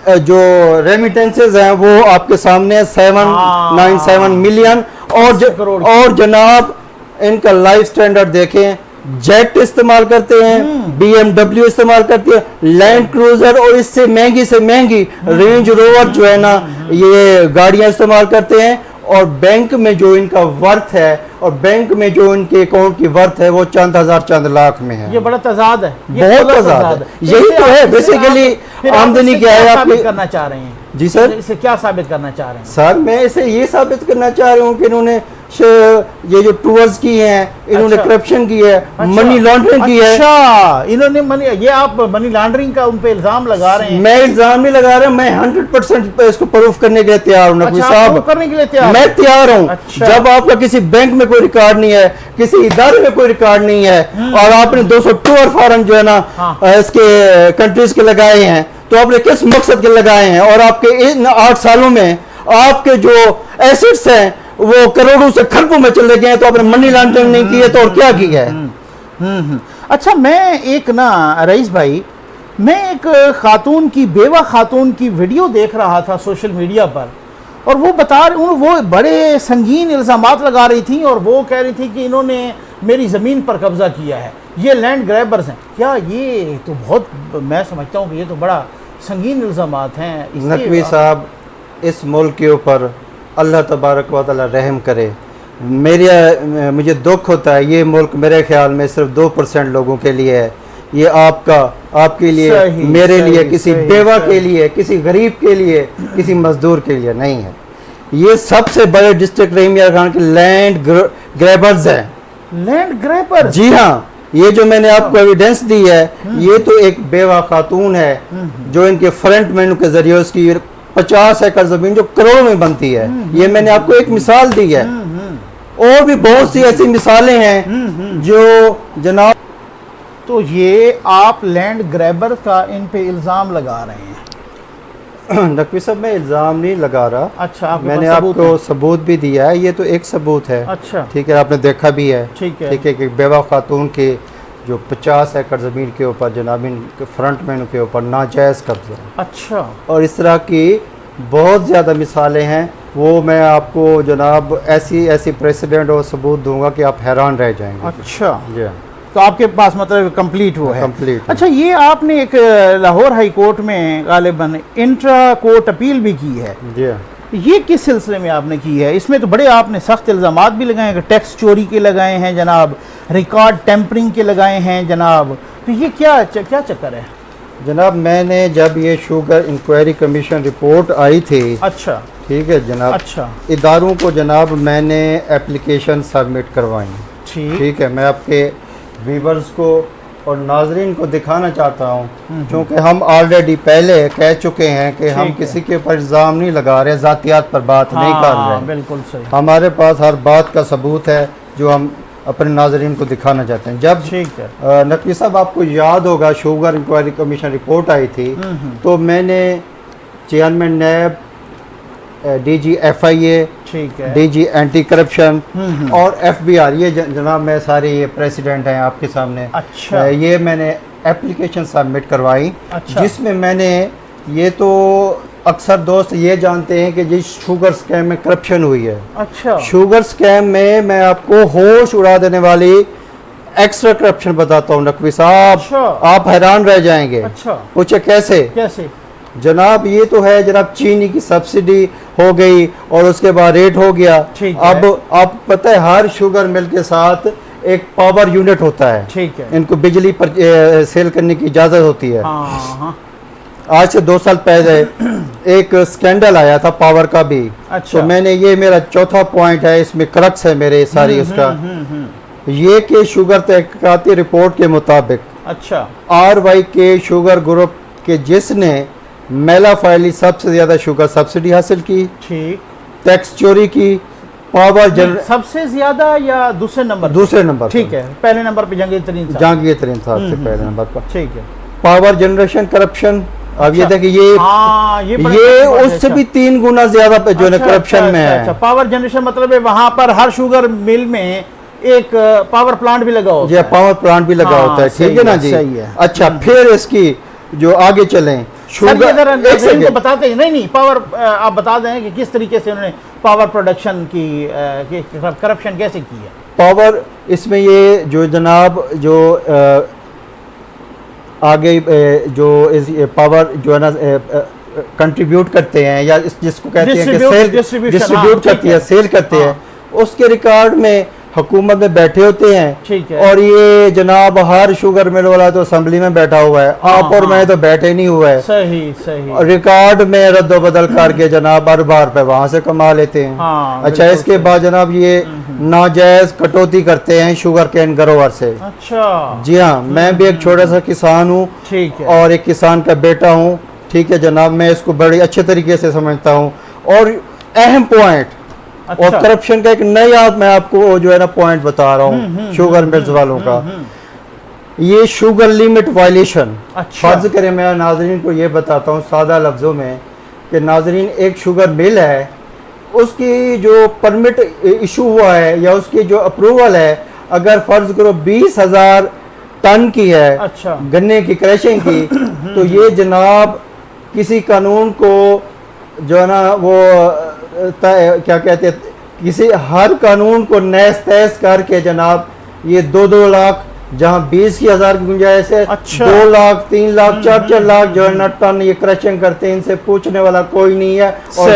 जो रेमिटेंसेज हैं वो आपके सामने 797 मिलियन। और जनाब इनका लाइफ स्टैंडर्ड देखें, जेट इस्तेमाल करते हैं, BMW इस्तेमाल करते हैं, लैंड क्रूजर, और इससे महंगी से महंगी रेंज रोवर जो है ना ये गाड़ियां इस्तेमाल करते हैं। और बैंक में जो इनका वर्थ है और बैंक में जो इनके अकाउंट की वर्थ है वो चंद हजार चंद लाख में है। ये बड़ा तजाद है, बहुत तजाद है। यही तो है बेसिकली आमदनी क्या है आप करना चाह रहे हैं। जी सर, इसे क्या साबित करना चाह रहे हैं? सर मैं इसे ये साबित करना चाह रहा हूँ कि इन्होंने ये जो टूर्स की हैं, इन्होंने करप्शन की है, मनी लॉन्ड्रिंग की है। अच्छा, इन्होंने ये आप मनी लॉन्ड्रिंग का उन पे इल्जाम लगा रहे हैं? मैं इल्जाम नहीं लगा रहा, मैं 100% इसको प्रूफ करने के लिए तैयार हूँ। नकवी साहब, करने के लिए तैयार? मैं तैयार हूँ। अच्छा। जब आपका किसी बैंक में कोई रिकॉर्ड नहीं है, किसी इदारे में कोई रिकॉर्ड नहीं है, और आपने 200 टूर फॉरन जो है ना इसके कंट्रीज के लगाए हैं, तो आपने किस मकसद के लगाए हैं? और आपके इन 8 सालों में आपके जो एसेट्स हैं वो करोड़ों से खरबों में चले गए, तो आपने मनी लॉन्ड्रिंग नहीं की है तो और क्या किया है? अच्छा, मैं एक ना रईस भाई, मैं एक खातून की, बेवा खातून की वीडियो देख रहा था सोशल मीडिया पर, और वो वो बड़े संगीन इल्जामात लगा रही थी, और वो कह रही थी कि इन्होंने मेरी ज़मीन पर कब्जा किया है, ये लैंड ग्रैबर्स हैं। क्या ये तो बहुत, मैं समझता हूँ कि ये तो बड़ा संगीन इल्जामात हैं। नकवी साहब, इस मुल्क के ऊपर अल्लाह तबारक व तआला रहम करे। मुझे दुख होता है, ये मुल्क मेरे ख्याल में सिर्फ 2% लोगों के लिए है। ये आपके लिए, मेरे लिए, किसी बेवा के लिए, किसी गरीब के लिए, किसी मजदूर के लिए नहीं है। ये सबसे बड़े डिस्ट्रिक्ट रहीम यार खान के लैंड ग्रैबर्स हैं। Land grabber? जी हाँ, ये जो मैंने आपको एविडेंस दी है, ये तो एक बेवा खातून है जो इनके फ्रंट मेनू के जरिए उसकी 50 एकड़ जमीन जो करोड़ों में बनती है। ये मैंने आपको एक मिसाल दी है, और भी बहुत सी ऐसी मिसालें हैं जो जनाब। तो ये आप लैंड ग्रैबर का इन पे इल्ज़ाम लगा रहे हैं? नकवी साहब, मैं इल्ज़ाम नहीं लगा रहा। अच्छा, मैंने आपको सबूत भी दिया है, ये तो एक सबूत है। अच्छा, ठीक है, आपने देखा भी है। ठीक है, ठीक है कि बेवा खातून के जो 50 एकड़ ज़मीन के ऊपर जनाब इनके फ्रंट मेनू के ऊपर नाजायज़ कब्जा। अच्छा, और इस तरह की बहुत ज़्यादा मिसालें हैं, वो मैं आपको जनाब ऐसी प्रेसिडेंट और सबूत दूंगा कि आप हैरान रह जाएंगे। अच्छा जी हाँ, तो आपके पास मतलब कंप्लीट वो है? कंप्लीट। अच्छा, ये आपने एक लाहौर हाई कोर्ट में गालिबन इंट्रा कोर्ट अपील भी की है? जी हाँ। ये किस सिलसिले में आपने की है? इसमें तो बड़े आपने सख्त इल्ज़ामात भी लगाए हैं, टैक्स चोरी के लगाए हैं जनाब, रिकॉर्ड टेम्परिंग के लगाए हैं जनाब, तो ये क्या चक्कर है जनाब? मैंने जब ये शुगर इंक्वायरी कमीशन रिपोर्ट आई थी, अच्छा, ठीक है जनाब, अच्छा, इदारों को जनाब मैंने एप्लीकेशन सबमिट करवाई। ठीक है, मैं आपके व्यूवर्स को और नाजरीन को दिखाना चाहता हूँ, क्योंकि हम ऑलरेडी पहले कह चुके हैं कि हम किसी के ऊपर इल्ज़ाम नहीं लगा रहे, ज़ातियात पर बात नहीं कर रहे। बिल्कुल सही। हमारे पास हर बात का सबूत है जो हम अपने नाजरीन को दिखाना चाहते हैं। जब नकवी साहब आपको याद होगा शुगर इंक्वायरी कमीशन रिपोर्ट आई थी, तो मैंने चेयरमैन नैब, DG FIA, DG anti corruption और FBR, ये जनाब मैं सारे ये प्रेसिडेंट हैं आपके सामने। अच्छा, ये मैंने एप्लीकेशन सबमिट करवाई। अच्छा, जिसमें मैंने, ये तो अक्सर दोस्त ये जानते हैं कि जिस शुगर स्कैम में करप्शन हुई है। अच्छा, शुगर स्कैम में मैं आपको होश उड़ा देने वाली एक्स्ट्रा करप्शन बताता हूँ नकवी साहब। अच्छा, आप हैरान रह जाएंगे। अच्छा, पूछे कैसे जनाब? ये तो है जनाब, चीनी की सब्सिडी हो गई और उसके बाद रेट हो गया। अब आप पता है हर शुगर मिल के साथ एक पावर यूनिट होता है। ठीक है, इनको बिजली पर सेल करने की इजाजत होती है। आज से 2 साल पहले एक स्कैंडल आया था पावर का भी। अच्छा, तो मैंने, ये मेरा चौथा पॉइंट है, इसमें क्रक्स है मेरे सारी उसका, ये कि शुगर तहकीकाती रिपोर्ट के मुताबिक, अच्छा, RY के शुगर ग्रुप के जिसने मेला फाइली सबसे ज्यादा शुगर सब्सिडी हासिल की, ठीक, टैक्स चोरी की, पावर सबसे ज्यादा या दूसरे नंबर? ठीक है, पहले नंबर पे जहांगीर तरीन साहब थे पहले नंबर पर। ठीक है, पावर जनरेशन करप्शन। अब ये देखिए, ये उससे भी 3 गुना ज्यादा जो है करप्शन में है। पावर जनरेशन मतलब है वहां पर हर शुगर मिल में एक पावर प्लांट भी लगा होता है। पावर प्लांट भी लगा होता है। ठीक है ना जी, सही है। अच्छा, फिर इसकी जो आगे चलें, शुगर इनको बताते हैं, नहीं पावर आप बता दें कि किस तरीके से उन्होंने पावर प्रोडक्शन की करप्शन कैसे की है। पावर, इसमें ये जो जनाब जो आगे जो इस पावर जो है ना कंट्रीब्यूट करते हैं, या जिसको कहते हैं कि डिस्ट्रीब्यूट करती है, सेल करते हैं, उसके रिकॉर्ड में हुकूमत में बैठे होते हैं। ठीक है, और ये जनाब हर शुगर मिल वाला तो असेंबली में बैठा हुआ है, आप और मैं तो बैठे नहीं हुआ है। सही। रिकॉर्ड में रद्द बदल करके जनाब अरबा रुपए वहां से कमा लेते हैं। अच्छा, इसके बाद जनाब ये नाजायज कटौती करते हैं शुगर केन ग्रोवर से। अच्छा, जी हाँ, मैं भी एक छोटा सा किसान हूँ और एक किसान का बेटा हूँ। ठीक है जनाब, मैं इसको बड़ी अच्छे तरीके से समझता हूँ। और अहम पॉइंट, अच्छा, और करप्शन का एक नया मैं आपको जो है ना पॉइंट बता रहा हूँ शुगर मिल्स वालों का, ये शुगर लिमिट वायलेशन। अच्छा, फर्ज करें मैं नाजरीन को ये बताता हूँ सादा लफ्जों में कि नाजरीन, एक शुगर मिल है, उसकी जो परमिट इशू हुआ है या उसकी जो अप्रूवल है, अगर फर्ज करो 20,000 टन की है, अच्छा, गन्ने की क्रशिंग की, तो ये जनाब किसी कानून को जो है ना वो क्या कहते हैं, किसी हर कानून को नैस तैस करके जनाब ये 2-2 लाख जहाँ 20,000 की गुंजाइश है, अच्छा। 2 लाख 3 लाख 4 लाख जो है ना टन ये क्रशिंग करते हैं, इनसे पूछने वाला कोई नहीं है। और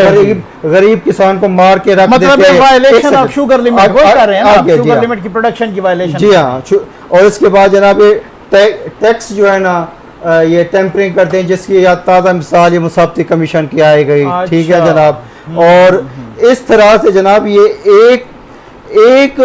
गरीब किसान को मार के रख मतलब देते हैं। वायलेशन ऑफ शुगर लिमिट कर रहे हैं ना, शुगर लिमिट की प्रोडक्शन की वायलेशन। जी हाँ। और इसके बाद जनाब ये टैक्स जो है ना ये टेम्परिंग करते हैं, जिसकी ताज़ा मिसाल ये मुसाफती कमीशन की आई गई। ठीक है जनाब। और इस तरह से जनाब ये एक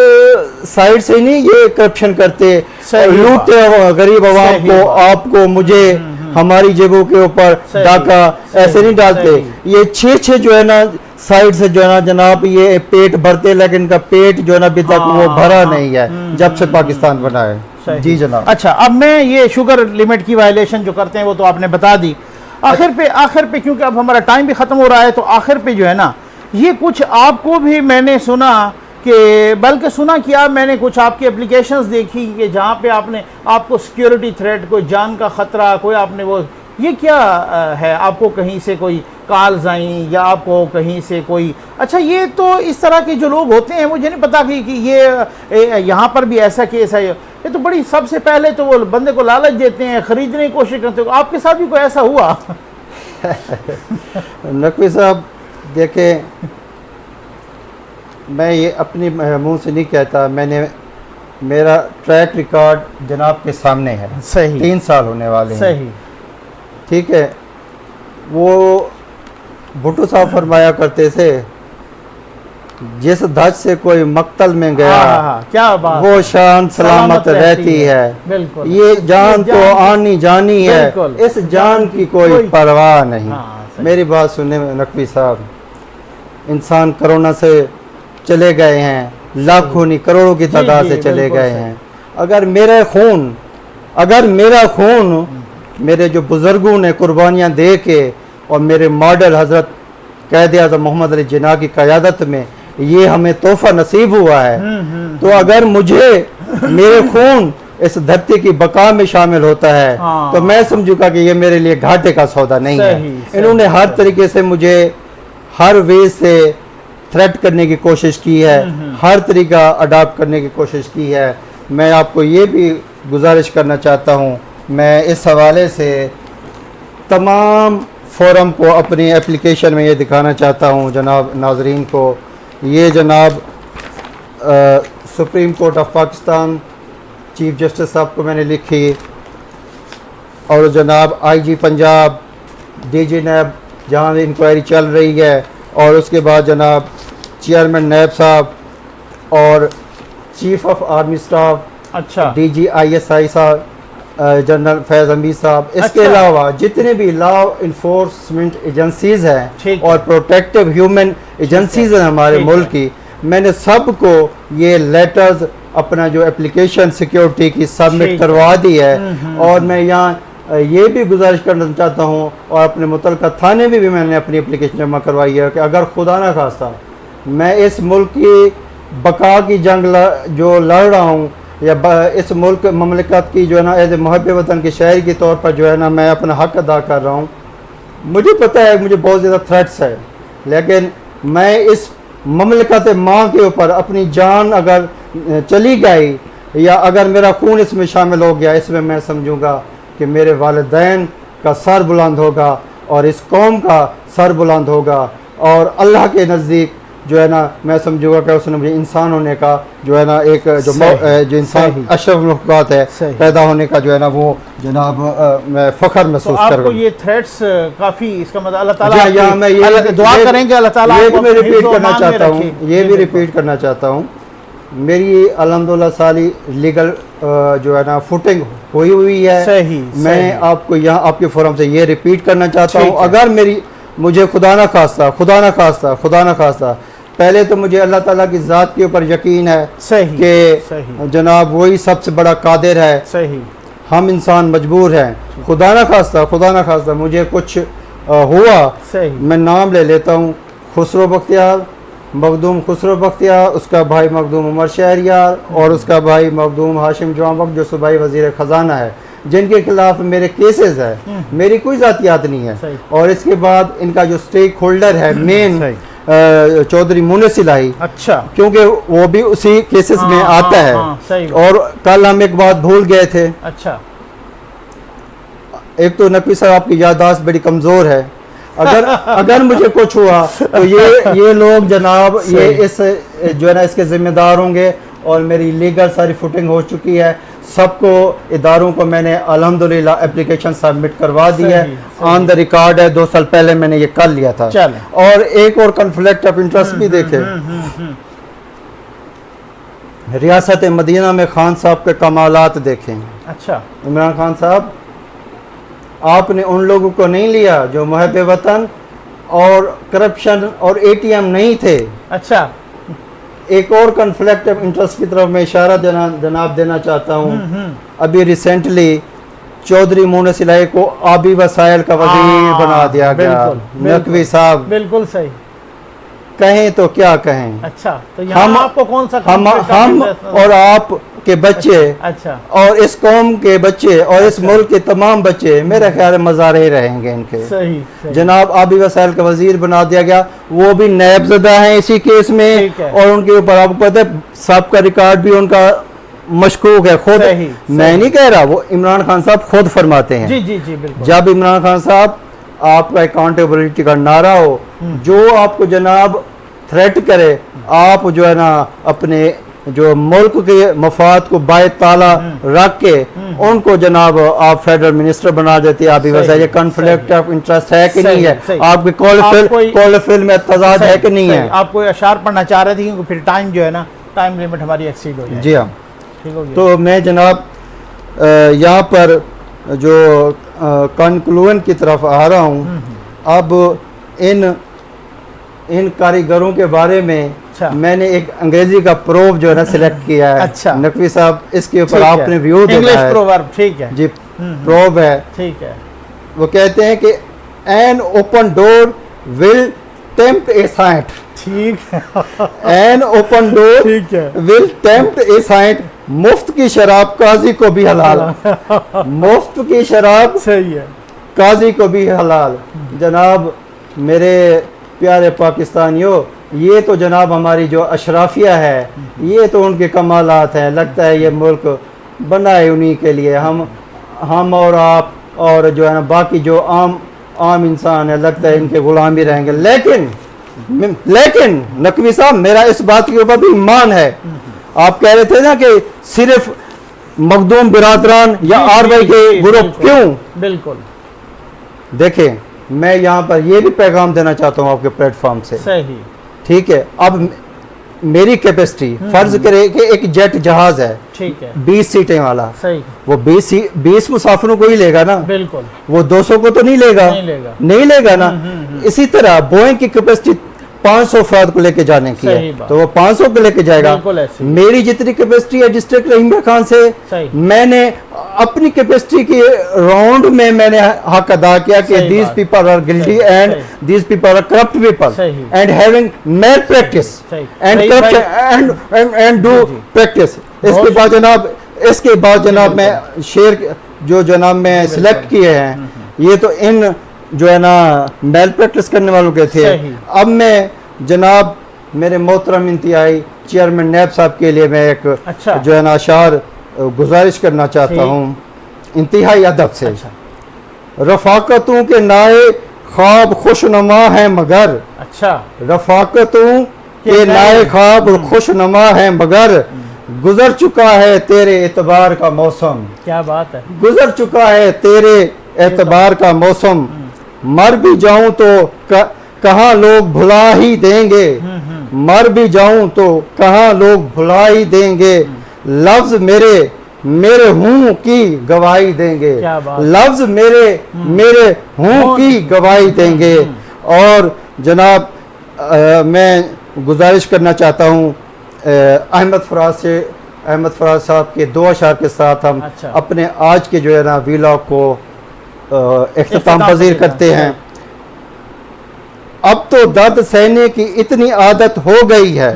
साइड से नहीं ये करप्शन करते, लूटते गरीब आवाम को, आपको, मुझे, हमारी जेबों के ऊपर डाका ऐसे नहीं डालते। ये 6 जो है ना साइड से जो है ना जनाब ये पेट भरते, लेकिन इनका पेट जो है ना अभी तक वो भरा नहीं है जब से पाकिस्तान बना है। जी जनाब। अच्छा, अब मैं ये शुगर लिमिट की वायलेशन जो करते हैं वो तो आपने बता दी। आखिर पे क्योंकि अब हमारा टाइम भी खत्म हो रहा है, तो आखिर पे जो है ना ये कुछ आपको भी मैंने सुना कि बल्कि सुना क्या, मैंने कुछ आपकी एप्लीकेशंस देखी कि जहाँ पे आपको सिक्योरिटी थ्रेट, कोई जान का ख़तरा, कोई आपने वो, ये क्या है? आपको कहीं से कोई कॉल्स आई या आपको कहीं से कोई, अच्छा ये तो इस तरह के जो लोग होते हैं मुझे नहीं पता कि ये यहाँ पर भी ऐसा केस है। ये तो बड़ी, सबसे पहले तो वो बंदे को लालच देते हैं, ख़रीदने की कोशिश करते हो। आपके साथ भी कोई ऐसा हुआ? नकवी साहब देखें, मैं ये अपनी मुंह से नहीं कहता, मेरा ट्रैक रिकॉर्ड जनाब के सामने है। सही। 3 साल होने वाले हैं। सही। ठीक है। वो भुट्टो साहब फरमाया करते थे, जिस धज से कोई मक्तल में गया क्या बात, वो शान सलामत रहती है। बिल्कुल। ये जान तो आनी जानी है, इस जान की कोई परवाह नहीं। मेरी बात सुनने में नकवी साहब, इंसान कोरोना से चले गए हैं, लाखों नहीं करोड़ों की तादाद से चले गए हैं। अगर मेरा खून मेरे जो बुजुर्गों ने कुर्बानियाँ दे के और मेरे मॉडल हजरत क़ायद आज़म मोहम्मद अली जिन्ना की क़यादत में ये हमें तोहफा नसीब हुआ है, तो अगर मेरे खून इस धरती की बका में शामिल होता है तो मैं समझूंगा कि ये मेरे लिए घाटे का सौदा नहीं है। इन्होंने हर तरीके से मुझे हर वे से थ्रेट करने की कोशिश की है, हर तरीका अडॉप्ट करने की कोशिश की है। मैं आपको ये भी गुजारिश करना चाहता हूँ, मैं इस हवाले से तमाम फोरम को अपनी एप्लीकेशन में ये दिखाना चाहता हूँ जनाब नाजरीन को। ये जनाब supreme court of Pakistan chief justice साहब को मैंने लिखी, और जनाब IG पंजाब, DG नैब जहाँ इंक्वायरी चल रही है, और उसके बाद जनाब चेयरमैन नैब साहब और चीफ ऑफ आर्मी स्टाफ, अच्छा, DG ISI साहब, जनरल फैज़ हमीद साहब। इसके अलावा जितने भी लॉ इन्फोर्समेंट एजेंसीज़ हैं और प्रोटेक्टिव ह्यूमन एजेंसीज़ हैं हमारे मुल्क की, मैंने सबको ये लेटर्स अपना जो एप्लीकेशन सिक्योरिटी की सबमिट करवा दी है। और मैं यहाँ ये भी गुजारिश करना चाहता हूँ, और अपने मुतल्लिका थाने में भी मैंने अपनी एप्लीकेशन जमा करवाई है कि अगर खुदा ना खास्ता मैं इस मुल्क की बका की जंग जो लड़ रहा हूँ, या इस मुल्क ममलिकत की जो है ना एज ए मुहब्बे वतन के शहरी के तौर पर जो है ना मैं अपना हक अदा कर रहा हूँ। मुझे पता है मुझे बहुत ज़्यादा थ्रेट्स है, लेकिन मैं इस ममलिकत माँ के ऊपर अपनी जान अगर चली गई या अगर मेरा खून इसमें शामिल हो गया, इसमें मैं समझूंगा कि मेरे वालिदैन का सर बुलंद होगा और इस कौम का सर बुलंद होगा, और अल्लाह के नज़दीक जो है ना मैं समझूंगा कि उसने मुझे इंसान होने का जो है ना एक जो इंसान अशरफ मखलूक़ात है पैदा होने का जो है ना वो जनाब मैं फ़ख्र महसूस कर रहा हूँ। ये थ्रेट्स काफ़ी, इसका मतलब अल्लाह ताला मैं ये दुआ करेंगे अल्लाह ताला ये भी रिपीट करना चाहता हूँ, ये भी रिपीट करना चाहता हूँ। मेरी अल्हम्दुलिल्लाह साली लीगल जो है ना फुटिंग हुई है। मैं आपको यहाँ आपके फोरम से ये रिपीट करना चाहता हूँ, अगर मुझे खुदा ना खास्ता पहले तो मुझे अल्लाह ताला की ज़ात के ऊपर यकीन है कि जनाब वही सबसे बड़ा कादिर है। सही। हम इंसान मजबूर हैं। खुदा ना खास्ता मुझे कुछ हुआ, मैं नाम ले लेता हूँ, खुसरो बख्तियार, मखदूम खुसरो बख्तियार, उसका भाई मखदूम उमर शहरियार और उसका भाई मखदूम हाशिम जवान जो सूबाई वज़ीर ख़जाना है, जिनके खिलाफ मेरे केसेस है, मेरी कोई ज़ातियात नहीं है। और इसके बाद इनका जो स्टेक होल्डर है मेन चौधरी मुनसिर लाई। अच्छा, क्योंकि वो भी उसी केसेस में आता है। सही। और कल हम एक बात भूल गए थे। अच्छा, एक तो नकवी साहब आपकी याददाश्त बड़ी कमजोर है। अगर मुझे कुछ हुआ तो ये लोग जनाब ये इस जो है ना इसके जिम्मेदार होंगे। और मेरी लीगल सारी फुटिंग हो चुकी है, सबको इदारों को मैंने अल्हम्दुलिल्लाह एप्लीकेशन सबमिट करवा दी है, ऑन द रिकॉर्ड है। 2 साल पहले मैंने ये कर लिया था। और एक और कन्फ्लिक्ट ऑफ इंटरेस्ट भी देखे, रियासत मदीना में खान साहब के कमालात देखें। अच्छा, इमरान खान साहब, आपने उन लोगों को नहीं लिया जो मुहब्बे वतन और करप्शन और ATM नहीं थे। अच्छा, एक और कन्फ्लिक्ट ऑफ इंटरेस्ट की तरफ मैं इशारा जनाब देना चाहता हूँ। अभी रिसेंटली चौधरी मुनसिर लाई को आबी वसाइल का वजीर बना दिया गया। नकवी साहब, बिल्कुल सही। कहें तो क्या कहें। अच्छा, तो यहाँ आपको कौन सा हम और आप के बच्चे, अच्छा, और इस कौम के बच्चे और इस मुल्क के तमाम बच्चे मेरे ख्याल में मज़ारे ही रहेंगे इनके। सही। जनाब आबी वसाइल का वजीर बना दिया गया, वो भी नैबज़दा हैं इसी केस में। और उनके ऊपर आपको पता है सबका रिकॉर्ड भी उनका मशकूक है। खुद मैं नहीं कह रहा, वो इमरान खान साहब खुद फरमाते हैं। जी जी जी, बिल्कुल। जब इमरान खान साहब आपका अकाउंटेबिलिटी का नारा हो, जो आपको जनाब थ्रेट करे, आप जो है ना अपने जो मुल्क के मफाद को बाय ताला रख के उनको जनाब आप फेडरल मिनिस्टर बना देते। आप ये कॉन्फ्लिक्ट ऑफ इंटरेस्ट है कि नहीं है? आपके कॉल में तजाद है कि नहीं है? आप कोई अशार पढ़ना चाह रहे थे क्योंकि फिर टाइम जो है ना, टाइम लिमिट हमारी एक्सीड हो जाए। जी हाँ, तो मैं जनाब यहाँ पर जो कंक्लूजन की तरफ आ रहा हूँ। अब इन कारीगरों के बारे में मैंने एक अंग्रेजी का प्रोव जो है ना सिलेक्ट किया है। अच्छा, नकवी साहब, इसके ऊपर आपने व्यू देना है। प्रोवर्ब, ठीक है जी, प्रोव है, ठीक है। वो कहते हैं कि an open door will tempt a saint. ठीक है। एन ओपन डोर ठीक है, विल टेम्प्ट ए साइंट। मुफ्त की शराब काजी को भी हलाल। मुफ्त की शराब सही है, काजी को भी हलाल। जनाब मेरे प्यारे पाकिस्तानियों, ये तो जनाब हमारी जो अशराफिया है, ये तो उनके कमालात हैं। लगता है ये मुल्क बना है उन्हीं के लिए। हम और आप और जो है ना बाकी जो आम इंसान है, लगता है इनके गुलाम ही रहेंगे। लेकिन नकवी साहब, मेरा इस बात के ऊपर भी ईमान है। आप कह रहे थे ना कि सिर्फ मखदूम बिरादरान या RY के ग्रुप, क्यों? बिल्कुल। देखें, मैं यहाँ पर ये भी पैगाम देना चाहता हूँ आपके प्लेटफॉर्म से। सही, ठीक है। अब मेरी कैपेसिटी फर्ज करे कि एक जेट जहाज है, ठीक है, 20 सीटें वाला। सही। वो 20 मुसाफिरों को ही लेगा ना, बिल्कुल। वो 200 को तो नहीं लेगा, नहीं लेगा ना। इसी तरह बोइंग की कैपेसिटी 500 अफराद को लेके जाने की है, तो वो 500 को लेके जाएगा। मेरी जितनी कैपेसिटी है डिस्ट्रिक्ट रहीम खान से, मैंने अपनी कैपेसिटी के राउंड में मैंने हक अदा किया कि these people are guilty and these people are corrupt people and having malpractice and do practice. इसके बाद जनाब मैं शेर जो जनाब मैं सिलेक्ट किए हैं, ये तो इन जो है ना मेल प्रैक्टिस करने वालों के थे। अब मैं जनाब मेरे मोहतरम इंतहाई चेयरमैन नैब साहब के लिए मैं एक जो है ना अशार गुजारिश करना चाहता हूँ इंतहाई अदब से। रफाकतों के नाए ख्वाब खुशनुमा है मगर, रफाकतों के नाए ख्वाब खुशनुमा है मगर गुजर चुका है तेरे एतबार का मौसम। क्या बात है, गुजर चुका है तेरे एतबार का मौसम। मर भी जाऊं तो कहाँ लोग भुला ही देंगे, मर भी जाऊं तो कहाँ लोग भुला ही देंगे। लफ्ज मेरे हूँ की गवाही देंगे, लफ्ज मेरे हूँ की गवाही देंगे। और जनाब मैं गुजारिश करना चाहता हूँ अहमद फराज साहब के 2 अशार के साथ हम अपने आज के जो है ना व्लॉग को इख्तिताम पजीर करते हैं। अब तो दर्द सहने की इतनी आदत हो गई है।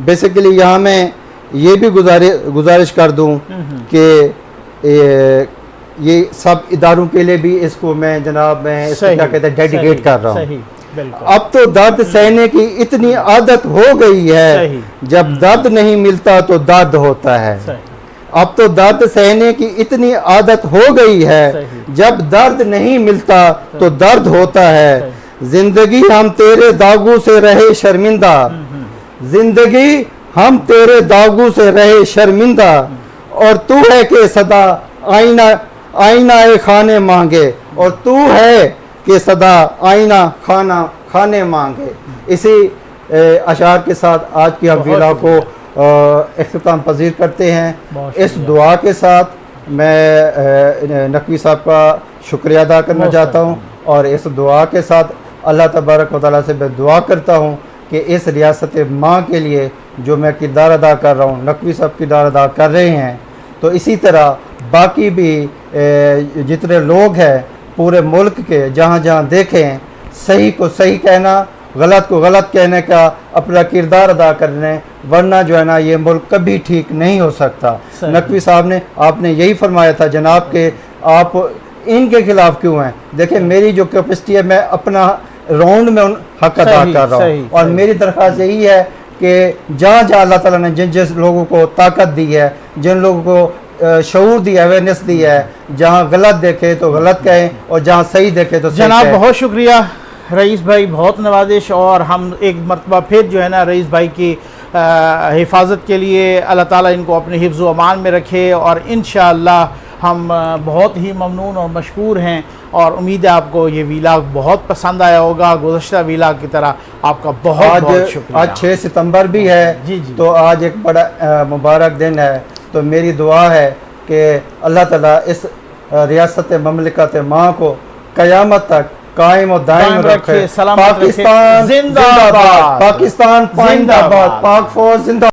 बेसिकली यहाँ मैं ये भी गुजारिश कर दूं कि ये सब इदारों के लिए भी इसको मैं जनाब मैं इसको क्या कहते हैं डेडिकेट कर रहा हूँ अब तो दर्द सहने की इतनी आदत हो गई है, जब दर्द नहीं मिलता तो दर्द होता है। अब तो दर्द सहने की इतनी आदत हो गई है, जब दर्द नहीं मिलता तो दर्द होता है। जिंदगी हम तेरे दागों से रहे शर्मिंदा, जिंदगी हम तेरे दागों से रहे शर्मिंदा, और तू है कि सदा आईना आईना खाने मांगे, और तू है कि सदा आईना खाने मांगे। इसी अशार के साथ आज की हम वीला को इख्तिताम पजीर करते हैं। इस दुआ के साथ मैं नकवी साहब का शुक्रिया अदा करना चाहता हूँ, और इस दुआ के साथ अल्लाह तबारक व तआला से मैं दुआ करता हूँ कि इस रियासत माँ के लिए जो मैं किरदार अदा कर रहा हूँ, नकवी साहब किरदार अदा कर रहे हैं, तो इसी तरह बाकी भी जितने लोग हैं पूरे मुल्क के, जहाँ जहाँ देखें सही को सही कहना, गलत को गलत कहने का अपना किरदार अदा करने, वरना जो है ना ये मुल्क कभी ठीक नहीं हो सकता। नकवी साहब ने आपने यही फरमाया था जनाब के आप इनके खिलाफ क्यों हैं। देखिए मेरी जो कैपेसिटी है मैं अपना राउंड में उन हक अदा कर रहा हूँ, और मेरी दरख्वास्त यही है कि जहाँ जहाँ अल्लाह ताला ने जिन जिन लोगों को ताकत दी है, जिन लोगों को शऊर दी है, अवेयरनेस दी है, जहाँ गलत देखे तो गलत कहें और जहाँ सही देखे तो सही जनाब बहुत शुक्रिया रईस भाई, बहुत नवाजिश। और हम एक मरतबा फिर जो है ना रईस भाई की हिफाजत के लिए अल्लाह ताला इनको अपने हिफ्ज़ व अमान में रखे, और इंशाअल्लाह हम बहुत ही ममनून और मशकूर हैं, और उम्मीद है आपको ये वीलाग बहुत पसंद आया होगा गुज़श्ता वीलाग की तरह। आपका बहुत बहुत शुक्रिया। आज 6 सितंबर भी है जी, तो आज एक बड़ा मुबारक दिन है, तो मेरी दुआ है कि अल्लाह ताला इस रियासत ममलिकत माँ को क़यामत तक कायम और दायम रखे। पाकिस्तान जिंदाबाद, पाकिस्तान जिंदाबाद, पाक फौज जिंदाबाद।